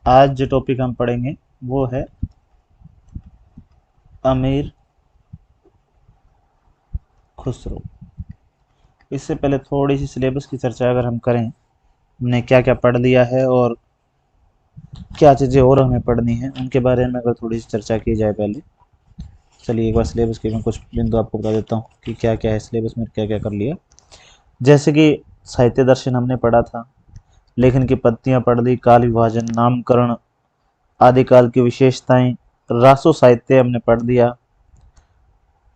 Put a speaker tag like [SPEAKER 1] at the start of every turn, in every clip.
[SPEAKER 1] आज जो टॉपिक हम पढ़ेंगे वो है अमीर खुसरो। इससे पहले थोड़ी सी सिलेबस की चर्चा अगर हम करें, हमने क्या क्या पढ़ लिया है और क्या चीज़ें और हमें पढ़नी है उनके बारे में अगर थोड़ी सी चर्चा की जाए पहले। चलिए एक बार सिलेबस के मैं कुछ बिंदु आपको बता देता हूँ कि क्या क्या है सिलेबस में, क्या क्या कर लिया। जैसे कि साहित्य दर्शन हमने पढ़ा था, लेखन की पत्तियां पढ़ ली, काल विभाजन, नामकरण, आदिकाल की विशेषताएं, रासो साहित्य हमने पढ़ लिया,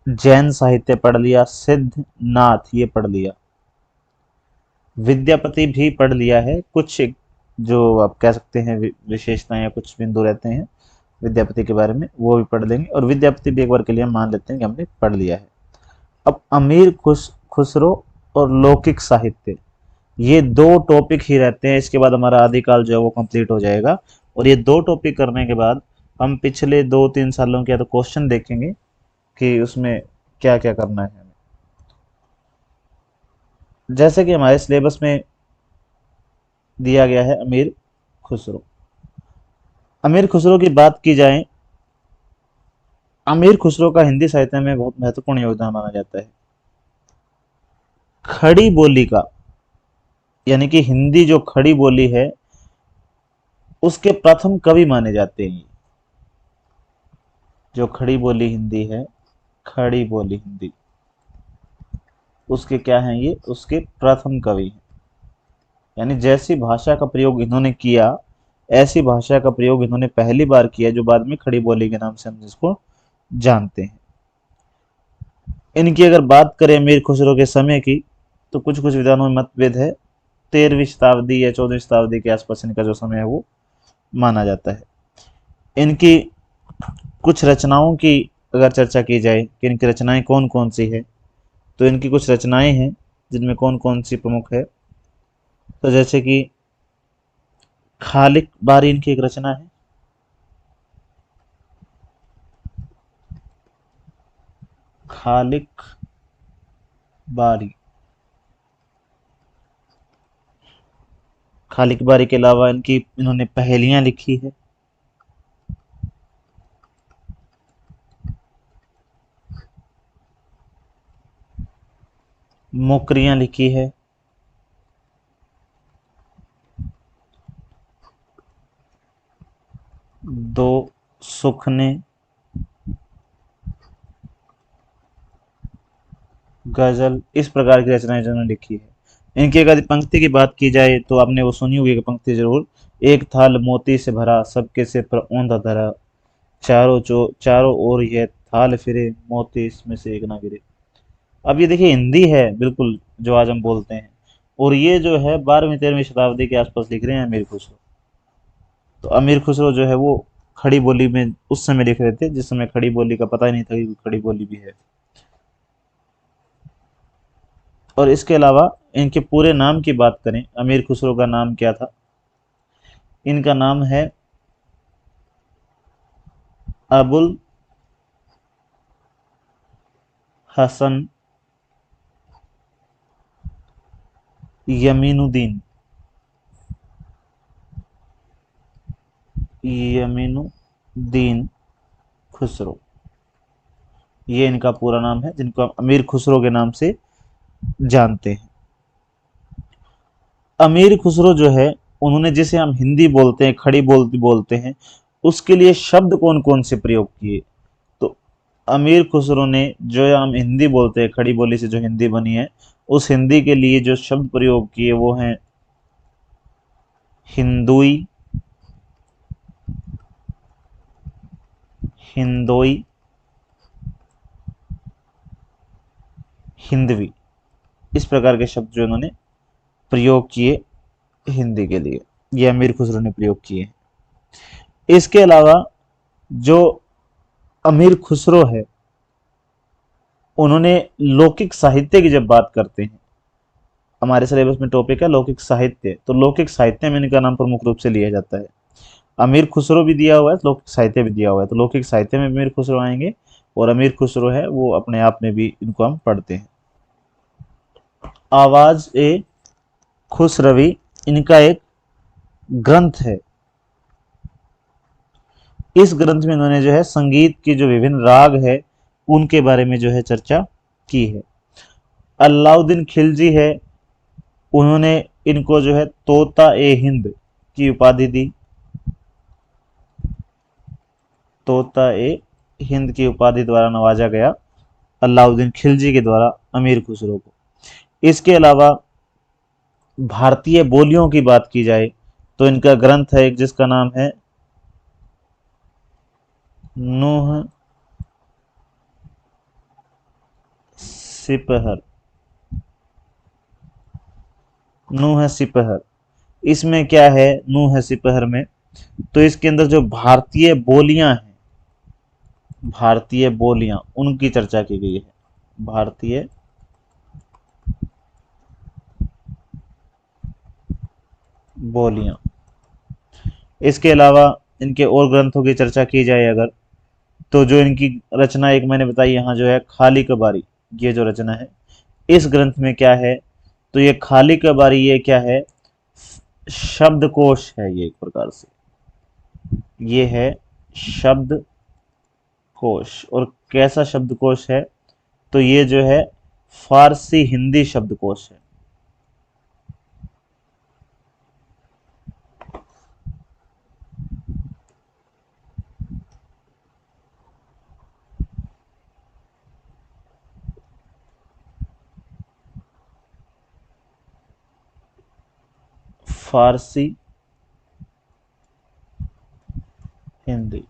[SPEAKER 1] जैन साहित्य पढ़ लिया, सिद्ध नाथ ये पढ़ लिया, विद्यापति भी पढ़ लिया है। कुछ जो आप कह सकते हैं विशेषताएं या कुछ बिंदु रहते हैं विद्यापति के बारे में वो भी पढ़ लेंगे, और विद्यापति भी एक बार के लिए हम मान लेते हैं कि हमने पढ़ लिया है। अब अमीर खुसरो और लौकिक साहित्य, ये दो टॉपिक ही रहते हैं। इसके बाद हमारा आदिकाल जो है वो कंप्लीट हो जाएगा, और ये दो टॉपिक करने के बाद हम पिछले 2-3 सालों के या तो क्वेश्चन देखेंगे कि उसमें क्या क्या करना है। जैसे कि हमारे सिलेबस में दिया गया है अमीर खुसरो। अमीर खुसरो की बात की जाए, अमीर खुसरो का हिंदी साहित्य में बहुत महत्वपूर्ण योगदान माना जाता है। खड़ी बोली का, यानी कि हिंदी जो खड़ी बोली है उसके प्रथम कवि माने जाते हैं। जो खड़ी बोली हिंदी है, खड़ी बोली हिंदी, उसके क्या हैं, ये उसके प्रथम कवि हैं। यानी जैसी भाषा का प्रयोग इन्होंने किया, ऐसी भाषा का प्रयोग इन्होंने पहली बार किया, जो बाद में खड़ी बोली के नाम से हम जिसको जानते हैं। इनकी अगर बात करें अमीर खुसरो के समय की, तो कुछ कुछ विद्वानों में मतभेद है। 13वीं शताब्दी या 14वीं शताब्दी के आसपास इनका जो समय है वो माना जाता है। इनकी कुछ रचनाओं की अगर चर्चा की जाए कि इनकी रचनाएं कौन कौन सी है, तो इनकी कुछ रचनाएं हैं जिनमें कौन कौन सी प्रमुख है। तो जैसे कि खालिक बारी इनकी एक रचना है। खालिक बारी, खालिक बारी के अलावा इनकी इन्होंने पहेलियां लिखी है। मोकरियां लिखी है। दो सुखने, गजल, इस प्रकार की रचनाएं जिन्होंने लिखी है। इनकी अगर पंक्ति की बात की जाए तो आपने वो सुनी होगी पंक्ति जरूर। एक थाल मोती से भरा, सबके सिर पर औंधा धरा, चारों ओर यह थाल फिरे, मोती इसमें से एक ना गिरे। अब ये देखिए हिंदी है बिल्कुल जो आज हम बोलते हैं, और ये जो है 12वीं 13वीं शताब्दी के आसपास लिख रहे हैं अमीर खुसरो। तो अमीर खुसरो जो है वो खड़ी बोली में उस समय लिख रहे थे जिस समय खड़ी बोली का पता ही नहीं था कि खड़ी बोली भी है। और इसके अलावा इनके पूरे नाम की बात करें, अमीर खुसरो का नाम क्या था। इनका नाम है अबुल हसन यमीनुद्दीन, यमीनुद्दीन खुसरो, ये इनका पूरा नाम है जिनको हम अमीर खुसरो के नाम से जानते हैं। अमीर खुसरो जो है, उन्होंने जिसे हम हिंदी बोलते हैं, खड़ी बोलती बोलते हैं, उसके लिए शब्द कौन कौन से प्रयोग किए। तो अमीर खुसरो ने जो हम हिंदी बोलते हैं, खड़ी बोली से जो हिंदी बनी है, उस हिंदी के लिए जो शब्द प्रयोग किए वो हैं हिंदुई, हिंदोई, हिंदवी, इस प्रकार के शब्द जो इन्होंने प्रयोग किए हिंदी के लिए, ये अमीर खुसरो ने प्रयोग किए। इसके अलावा जो अमीर खुसरो है, उन्होंने लौकिक साहित्य की जब बात करते हैं, हमारे सिलेबस में टॉपिक है लौकिक साहित्य, तो लौकिक साहित्य में इनका नाम प्रमुख रूप से लिया जाता है। अमीर खुसरो भी दिया हुआ है, लौकिक साहित्य भी दिया हुआ है, तो लौकिक साहित्य में अमीर खुसरो आएंगे, और अमीर खुसरो है वो अपने आप में भी इनको हम पढ़ते हैं। आवाज ए खुसरवी इनका एक ग्रंथ है। इस ग्रंथ में इन्होंने जो है संगीत की जो विभिन्न राग है उनके बारे में जो है चर्चा की है। अलाउद्दीन खिलजी है, उन्होंने इनको जो है तोता ए हिंद की उपाधि दी। तोता ए हिंद की उपाधि द्वारा नवाजा गया अलाउद्दीन खिलजी के द्वारा अमीर खुसरो को। इसके अलावा भारतीय बोलियों की बात की जाए तो इनका ग्रंथ है एक जिसका नाम है नूह सिपहर। नूह सिपहर, इसमें क्या है नूह सिपहर में, तो इसके अंदर जो भारतीय बोलियां हैं, भारतीय बोलियां उनकी चर्चा की गई है। भारतीय बोलियां। इसके अलावा इनके और ग्रंथों की चर्चा की जाए अगर, तो जो इनकी रचना एक मैंने बताई यहाँ जो है खाली कबारी, ये जो रचना है इस ग्रंथ में क्या है, तो ये खाली कबारी ये क्या है, शब्दकोश है। ये एक प्रकार से ये है शब्दकोश। और कैसा शब्दकोश है, तो ये जो है फारसी हिंदी शब्दकोश है। फारसी हिंदी।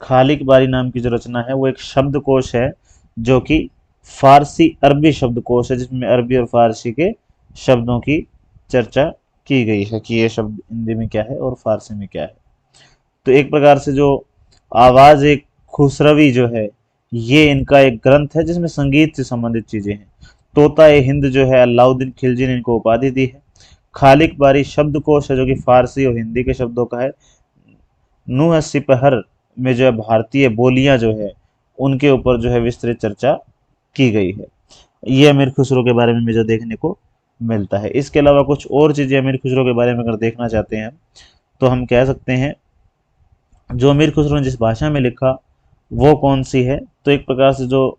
[SPEAKER 1] खालिक बारी नाम की जो रचना है वो एक शब्दकोश है जो कि फारसी अरबी शब्दकोश है, जिसमें अरबी और फारसी के शब्दों की चर्चा की गई है कि ये शब्द हिंदी में क्या है और फारसी में क्या है। तो एक प्रकार से जो आवाज एक खुसरवी जो है ये इनका एक ग्रंथ है जिसमें संगीत से संबंधित चीजें हैं। तोता ए हिंद जो है अलाउद्दीन खिलजी ने इनको उपाधि दी है। खालिक बारी शब्दकोश है जो कि फारसी और हिंदी के शब्दों का है। नूह सिपहर में जो है भारतीय बोलियां जो है उनके ऊपर जो है विस्तृत चर्चा की गई है। ये अमीर खुसरो के बारे में मुझे देखने को मिलता है। इसके अलावा कुछ और चीजें अमीर खुसरो के बारे में अगर देखना चाहते हैं तो हम कह सकते हैं जो अमीर खुसरो ने जिस भाषा में लिखा वो कौन सी है, तो एक प्रकार से जो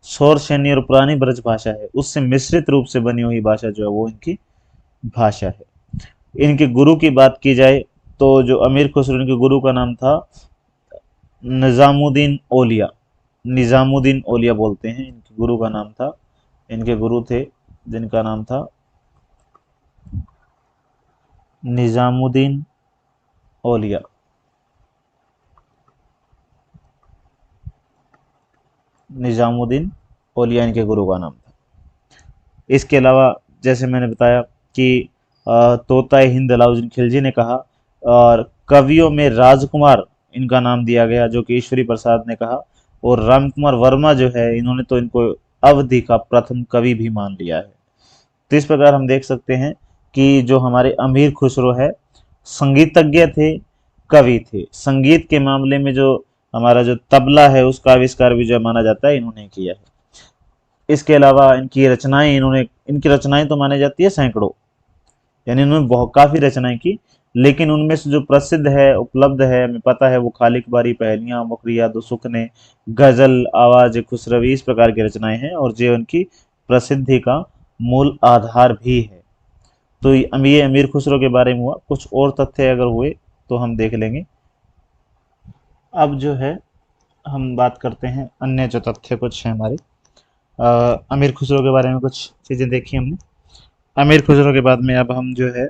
[SPEAKER 1] शौरसेनी और पुरानी ब्रज भाषा है उससे मिश्रित रूप से बनी हुई भाषा जो है वो इनकी भाषा है। इनके गुरु की बात की जाए तो जो अमीर खुसरो इनके गुरु का नाम था निजामुद्दीन ओलिया। निजामुद्दीन ओलिया बोलते हैं इनके गुरु का नाम था। इनके गुरु थे जिनका नाम था निजामुद्दीन ओलिया। निजामुद्दीन ओलिया इनके गुरु का नाम था। इसके अलावा जैसे मैंने बताया कि तोता हिंद अलाउद्दीन खिलजी ने कहा, और कवियों में राजकुमार इनका नाम दिया गया जो कि ईश्वरी प्रसाद ने कहा, और राम कुमार वर्मा जो है इन्होंने तो इनको अवधि का प्रथम कवि भी मान लिया है। तो इस प्रकार हम देख सकते हैं कि जो हमारे अमीर खुसरो है संगीतज्ञ थे, कवि थे। संगीत के मामले में जो हमारा जो तबला है उसका आविष्कार भी जो माना जाता है इन्होंने किया है। इसके अलावा इनकी रचनाएं तो मानी जाती है सैकड़ों, यानी इन्होंने बहुत काफी रचनाएं की, लेकिन उनमें से जो प्रसिद्ध है उपलब्ध है हमें पता है वो खालिक बारी, पहेलियां, मुखरिया, दो सुखने, गजल, आवाज खुसरवी, इस प्रकार की रचनाएं हैं और जो उनकी प्रसिद्धि का मूल आधार भी है। तो ये अमीर खुसरो के बारे में हुआ। कुछ और तथ्य अगर हुए तो हम देख लेंगे। अब जो है हम बात करते हैं अन्य जो तथ्य कुछ है हमारे अमीर खुसरो के बारे में कुछ चीजें देखी हमने। अमीर खुसरो के बाद में अब हम जो है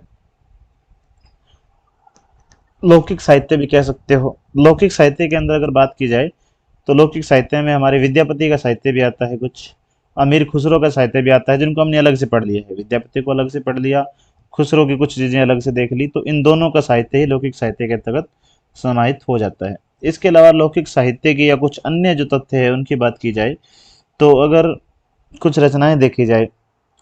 [SPEAKER 1] लौकिक साहित्य भी कह सकते हो। लौकिक साहित्य के अंदर अगर बात की जाए तो लौकिक साहित्य में हमारे विद्यापति का साहित्य भी आता है, कुछ अमीर खुसरो का साहित्य भी आता है, जिनको हमने अलग से पढ़ लिया है। विद्यापति को अलग से पढ़ लिया, खुसरो की कुछ चीजें अलग से देख ली, तो इन दोनों का साहित्य ही लौकिक साहित्य के अंतर्गत समाहित हो जाता है। इसके अलावा लौकिक साहित्य की या कुछ अन्य जो तथ्य है उनकी बात की जाए तो अगर कुछ रचनाएं देखी जाए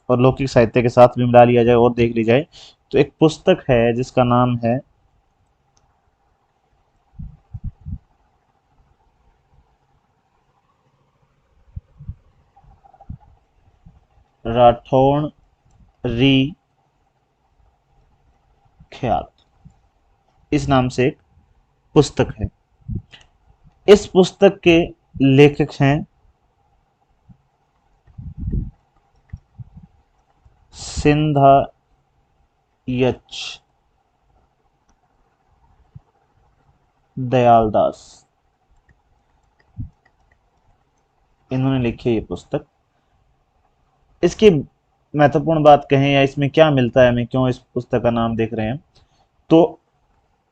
[SPEAKER 1] और लौकिक साहित्य के साथ भी मिला लिया जाए और देख ली जाए तो एक पुस्तक है जिसका नाम है राठौड़ री ख्यात, इस नाम से एक पुस्तक है। इस पुस्तक के लेखक हैं सिंधायच दयालदास। इन्होंने लिखी है ये पुस्तक। इसकी महत्वपूर्ण बात कहें या इसमें क्या मिलता है, हमें क्यों इस पुस्तक का नाम देख रहे हैं, तो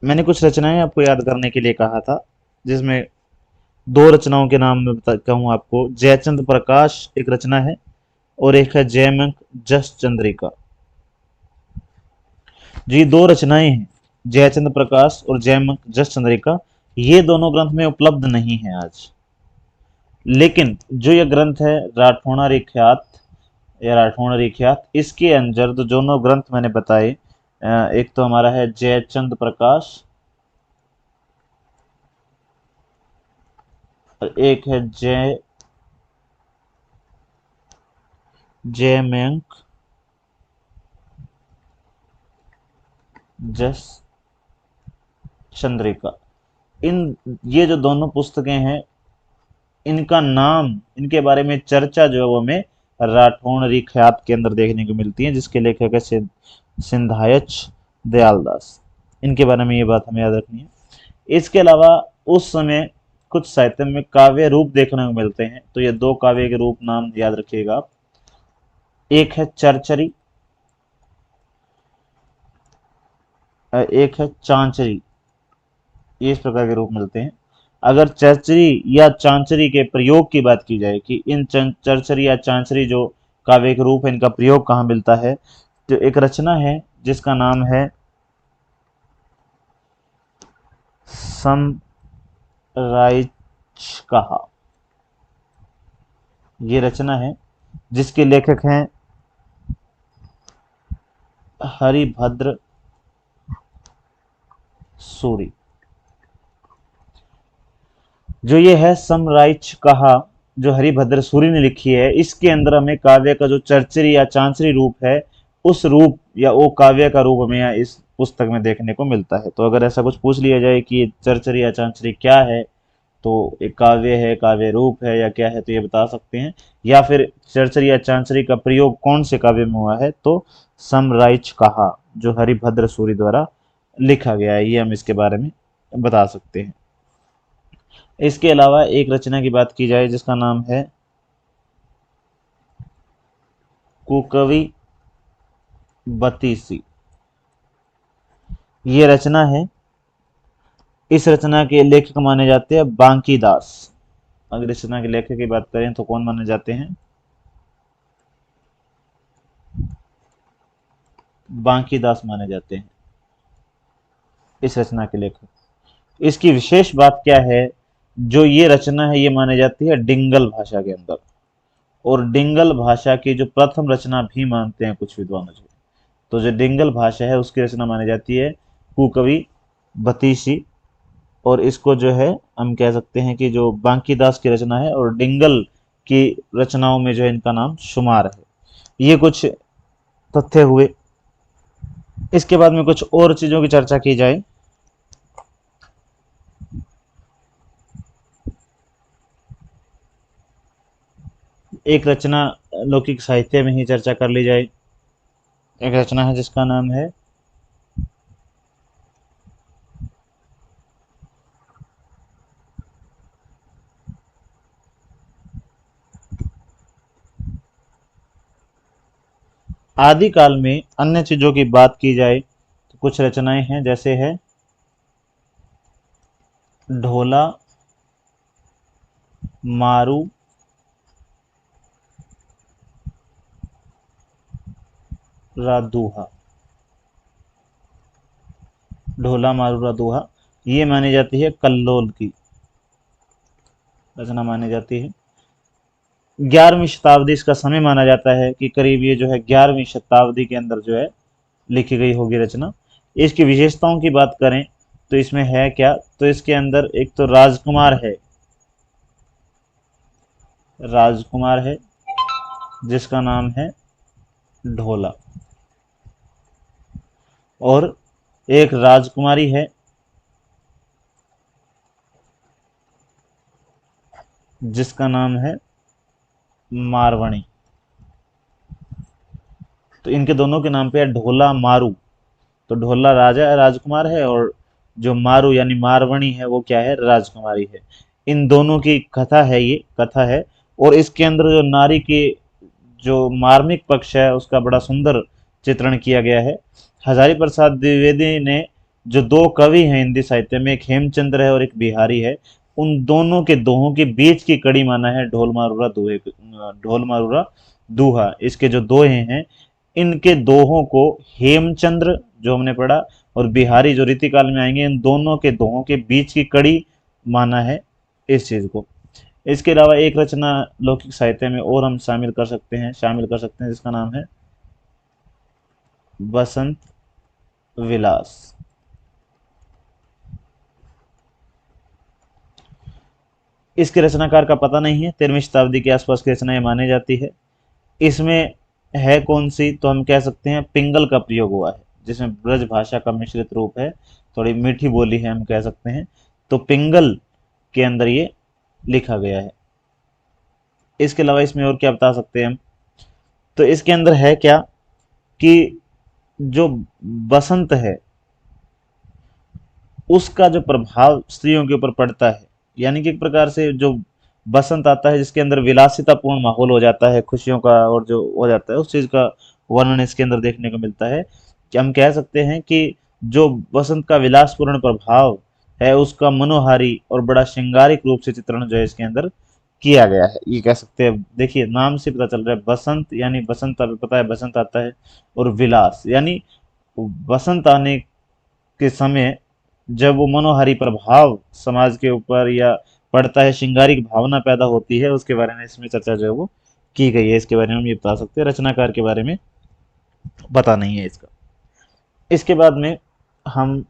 [SPEAKER 1] मैंने कुछ रचनाएं आपको याद करने के लिए कहा था, जिसमें दो रचनाओं के नाम मैं कहूँ आपको। जयचंद्र प्रकाश एक रचना है और एक है जयमंक जस चंद्रिका। जो ये दो रचनाएं हैं, जयचंद्र प्रकाश और जयमंक जस चंद्रिका, ये दोनों ग्रंथ में उपलब्ध नहीं है आज। लेकिन जो ये ग्रंथ है राठौड़ा रेख्यात या राठौड़ रेख्यात, इसके अंदर तो दोनों ग्रंथ मैंने बताए, एक तो हमारा है जयचंद प्रकाश और एक है जयमंक जस चंद्रिका। इन ये जो दोनों पुस्तकें हैं, इनका नाम, इनके बारे में चर्चा जो है वो हमें राठौड़ ख्यात के अंदर देखने को मिलती है, जिसके लेखक है सिंधायच दयालदास। इनके बारे में ये बात हमें याद रखनी है। इसके अलावा उस समय कुछ साहित्य में काव्य रूप देखने को मिलते हैं, तो ये दो काव्य के रूप नाम याद रखिएगा आप। एक है चरचरी, एक है चांचरी। ये इस प्रकार के रूप मिलते हैं। अगर चरचरी या चांचरी के प्रयोग की बात की जाए कि इन चरचरी या चांचरी जो काव्य के रूप है, इनका प्रयोग कहाँ मिलता है, तो एक रचना है जिसका नाम है समराइचकाहा। ये रचना है जिसके लेखक हैं हरिभद्र सूरी। जो ये है समराइचकाहा, जो हरिभद्र सूरी ने लिखी है, इसके अंदर हमें काव्य का जो चरचरी या चांचरी रूप है, उस रूप या वो काव्य का रूप हमें यहाँ इस पुस्तक में देखने को मिलता है। तो अगर ऐसा कुछ पूछ लिया जाए कि ये चरचरी या चांचरी क्या है, तो एक काव्य है, काव्य रूप है, या क्या है, तो ये बता सकते हैं। या फिर चरचरी या चांचरी का प्रयोग कौन से काव्य में हुआ है, तो समराइचकाहा जो हरिभद्र सूरी द्वारा लिखा गया है, ये हम इसके बारे में बता सकते हैं। इसके अलावा एक रचना की बात की जाए जिसका नाम है कुकवी बतीसी। ये रचना है, इस रचना के लेखक माने जाते हैं बांकी दास। अगर इस रचना के लेखक की बात करें तो कौन माने जाते हैं, बांकी दास माने जाते हैं इस रचना के लेखक। इसकी विशेष बात क्या है, जो ये रचना है ये मानी जाती है डिंगल भाषा के अंदर, और डिंगल भाषा की जो प्रथम रचना भी मानते हैं कुछ विद्वान जो। तो जो डिंगल भाषा है उसकी रचना मानी जाती है कुकवी बतीसी, और इसको जो है हम कह सकते हैं कि जो बांकी दास की रचना है और डिंगल की रचनाओं में जो है इनका नाम शुमार है। ये कुछ तथ्य हुए। इसके बाद में कुछ और चीजों की चर्चा की जाए, एक रचना लौकिक साहित्य में ही चर्चा कर ली जाए। एक रचना है जिसका नाम है आदिकाल में। अन्य चीजों की बात की जाए तो कुछ रचनाएं हैं, जैसे है ढोला मारू रादुहा। ढोला मारू रादुहा ये मानी जाती है कल्लोल की रचना मानी जाती है। 11वीं शताब्दी इसका समय माना जाता है कि करीब ये जो है 11वीं शताब्दी के अंदर जो है लिखी गई होगी रचना। इसकी विशेषताओं की बात करें तो इसमें है क्या, तो इसके अंदर एक तो राजकुमार है, राजकुमार है जिसका नाम है ढोला, और एक राजकुमारी है जिसका नाम है मारवणी। तो इनके दोनों के नाम पे है ढोला मारू। तो ढोला राजा राजकुमार है, और जो मारू यानी मारवणी है वो क्या है, राजकुमारी है। इन दोनों की कथा है, ये कथा है। और इसके अंदर जो नारी के जो मार्मिक पक्ष है उसका बड़ा सुंदर चित्रण किया गया है। हजारी प्रसाद द्विवेदी ने, जो दो कवि हैं हिंदी साहित्य में, एक हेमचंद्र है और एक बिहारी है, उन दोनों के दोहों के बीच की कड़ी माना है ढोल मारूरा दोहे, ढोल मारूरा दूहा। इसके जो दोहे हैं, इनके दोहों को हेमचंद्र जो हमने पढ़ा और बिहारी जो रीतिकाल में आएंगे, इन दोनों के दोहों के बीच की कड़ी माना है इस चीज को। इसके अलावा एक रचना लौकिक साहित्य में और हम शामिल कर सकते हैं जिसका नाम है बसंत विलास। इसके रचनाकार का पता नहीं है, 13वीं शताब्दी के आसपास की रचना ये मानी जाती है। इसमें है कौन सी, तो हम कह सकते हैं पिंगल का प्रयोग हुआ है, जिसमें ब्रज भाषा का मिश्रित रूप है, थोड़ी मीठी बोली है हम कह सकते हैं। तो पिंगल के अंदर ये लिखा गया है। इसके अलावा इसमें और क्या बता सकते हैं हम, तो इसके अंदर है क्या कि जो बसंत है उसका जो प्रभाव स्त्रियों के ऊपर पड़ता है, यानी कि एक प्रकार से जो बसंत आता है जिसके अंदर विलासितापूर्ण माहौल हो जाता है, खुशियों का और जो हो जाता है उस चीज का वर्णन इसके अंदर देखने को मिलता है। कि हम कह सकते हैं कि जो बसंत का विलासपूर्ण प्रभाव है उसका मनोहारी और बड़ा श्रृंगारिक रूप से चित्रण जो है इसके अंदर किया गया है, ये कह सकते हैं। देखिए नाम से पता चल रहा है, बसंत यानी बसंत, अभी पता है बसंत आता है, और विलास यानी बसंत आने के समय जब वो मनोहारी प्रभाव समाज के ऊपर या पड़ता है, श्रृंगारिक भावना पैदा होती है, उसके बारे में इसमें चर्चा जो है वो की गई है। इसके बारे में हम ये बता सकते हैं, रचनाकार के बारे में पता नहीं है इसका। इसके बाद में हम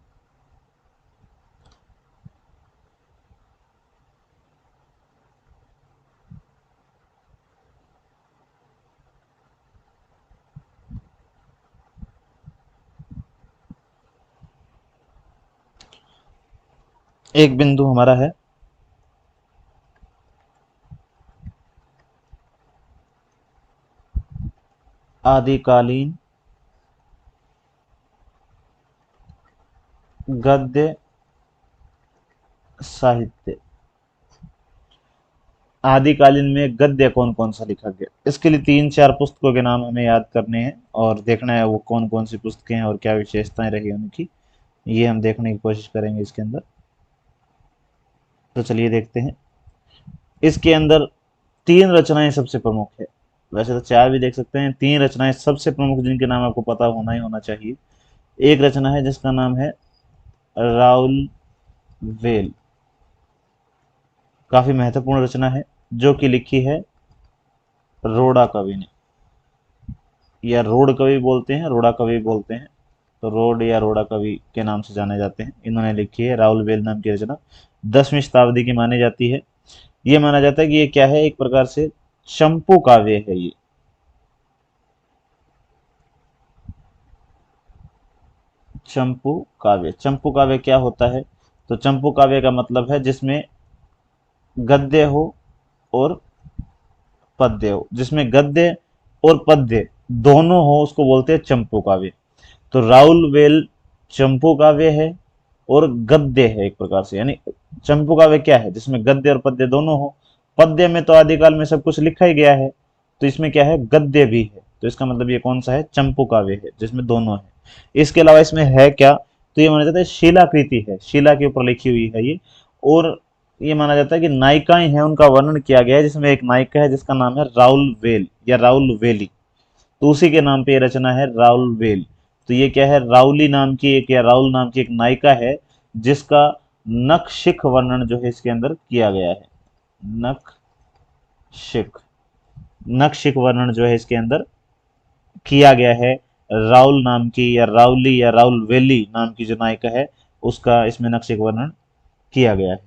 [SPEAKER 1] एक बिंदु हमारा है आदिकालीन गद्य साहित्य। आदिकालीन में गद्य कौन कौन सा लिखा गया, इसके लिए तीन चार पुस्तकों के नाम हमें याद करने हैं और देखना है वो कौन कौन सी पुस्तकें हैं और क्या विशेषताएं रही उनकी, ये हम देखने की कोशिश करेंगे इसके अंदर। तो चलिए देखते हैं। इसके अंदर तीन रचनाएं सबसे प्रमुख है, वैसे तो चार भी देख सकते हैं, तीन रचनाएं सबसे प्रमुख जिनके नाम आपको पता होना ही होना चाहिए। एक रचना है जिसका नाम है राउल वेल, काफी महत्वपूर्ण रचना है, जो कि लिखी है रोड़ा कवि ने, या रोड कवि बोलते हैं, रोड़ा कवि बोलते हैं। तो रोड या रोड़ा कवि के नाम से जाने जाते हैं। इन्होंने लिखी है राउल वेल नाम की रचना, 10वीं शताब्दी की मानी जाती है। ये माना जाता है कि ये क्या है, एक प्रकार से चंपू काव्य है ये। चंपू काव्य, चंपू काव्य क्या होता है, तो चंपू काव्य का मतलब है जिसमें गद्य हो और पद्य हो, जिसमें गद्य और पद्य दोनों हो उसको बोलते हैं चंपू काव्य। तो राउल वेल चंपू काव्य है और गद्य है एक प्रकार से, यानी चंपू काव्य क्या है, जिसमें गद्य और पद्य दोनों हो। पद्य में तो आदिकाल में सब कुछ लिखा ही गया है, तो इसमें क्या है, गद्य भी है। तो इसका मतलब ये कौन सा है, चंपू काव्य है जिसमें दोनों है। इसके अलावा इसमें है क्या, तो ये माना जाता है शिलाकृति है, शिला के ऊपर लिखी हुई है ये। और ये माना जाता है कि नायिकाएं हैं उनका वर्णन किया गया है, जिसमें एक नायिका है जिसका नाम है राउल वेल या राउल वेली, तो उसी के नाम पे ये रचना है राउल वेल। तो ये क्या है, राउली नाम की एक या राउल नाम की एक नायिका है जिसका नखशिख वर्णन जो है इसके अंदर किया गया है। नखशिख, नखशिख वर्णन जो है इसके अंदर किया गया है। राउल नाम की या राउली या राउल वेली नाम की जो नायिका है उसका इसमें नखशिख वर्णन किया गया है।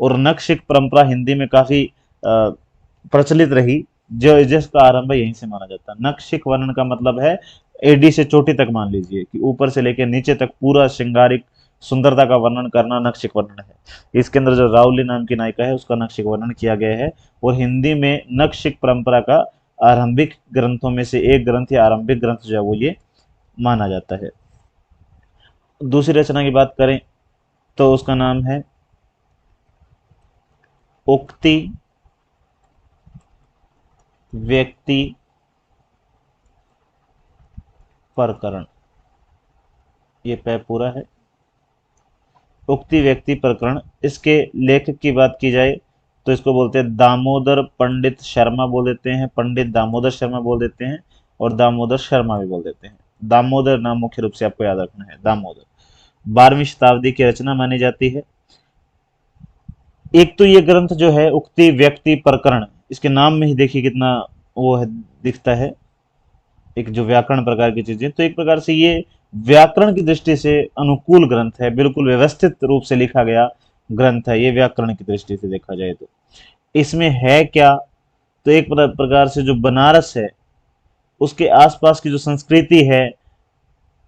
[SPEAKER 1] और नखशिख परंपरा हिंदी में काफी प्रचलित रही, जो जिसका आरंभ यहीं से माना जाता है। नखशिख वर्णन का मतलब है एडी से चोटी तक, मान लीजिए कि ऊपर से लेकर नीचे तक पूरा श्रृंगारिक सुंदरता का वर्णन करना नक्शिक वर्णन है। इसके अंदर जो राउली नाम की नायिका है उसका नक्शिक वर्णन किया गया है। और हिंदी में नक्शिक परंपरा का आरंभिक ग्रंथों में से एक ग्रंथ या आरंभिक ग्रंथ जो है वो ये माना जाता है। दूसरी रचना की बात करें तो उसका नाम है उक्ति व्यक्ति प्रकरण। ये पै पूरा है। उक्ति व्यक्ति प्रकरण, इसके लेखक की बात की जाए तो इसको बोलते हैं दामोदर पंडित शर्मा बोल देते हैं, पंडित दामोदर शर्मा बोल देते हैं, और दामोदर शर्मा भी बोल देते हैं। दामोदर नाम मुख्य रूप से आपको याद रखना है, दामोदर। 12वीं शताब्दी की रचना मानी जाती है। एक तो ये ग्रंथ जो है उक्ति व्यक्ति प्रकरण, इसके नाम में ही देखिए कितना वो है, दिखता है एक जो व्याकरण प्रकार की चीजें। तो एक प्रकार से ये व्याकरण की दृष्टि से अनुकूल ग्रंथ है, बिल्कुल व्यवस्थित रूप से लिखा गया ग्रंथ है ये व्याकरण की दृष्टि से देखा जाए तो। इसमें है क्या, तो एक प्रकार से जो बनारस है उसके आसपास की जो संस्कृति है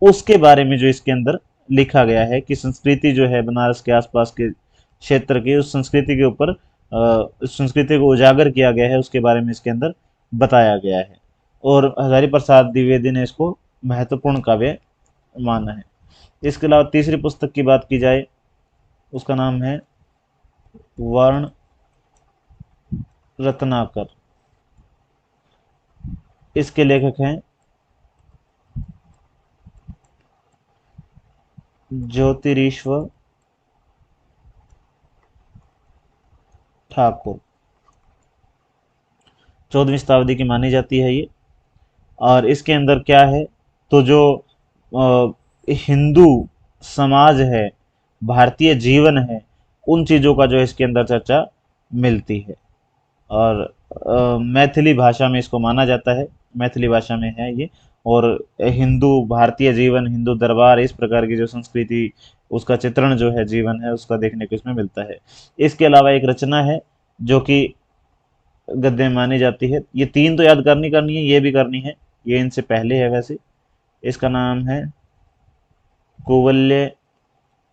[SPEAKER 1] उसके बारे में जो इसके अंदर लिखा गया है कि संस्कृति जो है बनारस के आसपास के क्षेत्र की, उस संस्कृति के ऊपर उस संस्कृति को उजागर किया गया है, उसके बारे में इसके अंदर बताया गया है। और हजारी प्रसाद द्विवेदी ने इसको महत्वपूर्ण काव्य माना है। इसके अलावा तीसरी पुस्तक की बात की जाए उसका नाम है वर्ण रत्नाकर। इसके लेखक हैं ज्योतिरीश्वर ठाकुर। 14वीं शताब्दी की मानी जाती है ये। और इसके अंदर क्या है, तो जो हिंदू समाज है, भारतीय जीवन है, उन चीज़ों का जो है इसके अंदर चर्चा मिलती है। और मैथिली भाषा में इसको माना जाता है, मैथिली भाषा में है ये। और हिंदू भारतीय जीवन, हिंदू दरबार, इस प्रकार की जो संस्कृति, उसका चित्रण जो है जीवन है उसका देखने को इसमें मिलता है। इसके अलावा एक रचना है जो कि गद्य में मानी जाती है। ये तीन तो याद करनी है, ये भी करनी है, ये इनसे पहले है वैसे। इसका नाम है कुवल्य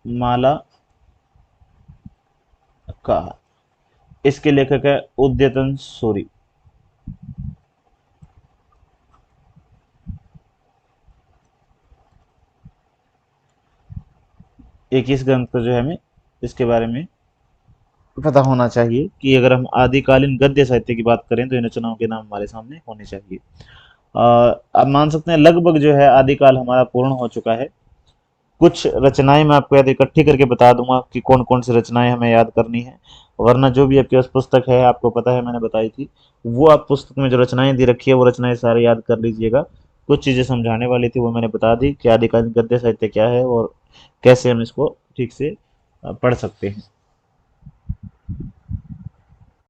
[SPEAKER 1] माला का। इसके लेखक है उद्यतन सूरी। एक इस ग्रंथ को जो है हमें इसके बारे में पता होना चाहिए कि अगर हम आदिकालीन गद्य साहित्य की बात करें तो इन रचनाओं के नाम हमारे सामने होने चाहिए। अब मान सकते हैं लगभग जो है आदिकाल हमारा पूर्ण हो चुका है। कुछ रचनाएं मैं आपको याद इकट्ठी करके बता दूंगा कि कौन कौन सी रचनाएं हमें याद करनी है, वरना जो भी आपके पास पुस्तक है, आपको पता है मैंने बताई थी, वो आप पुस्तक में जो रचनाएं दी रखी है वो रचनाएं सारे याद कर लीजिएगा। कुछ चीज़ें समझाने वाली थी वो मैंने बता दी कि आदिकालीन गद्य साहित्य क्या है और कैसे हम इसको ठीक से पढ़ सकते हैं।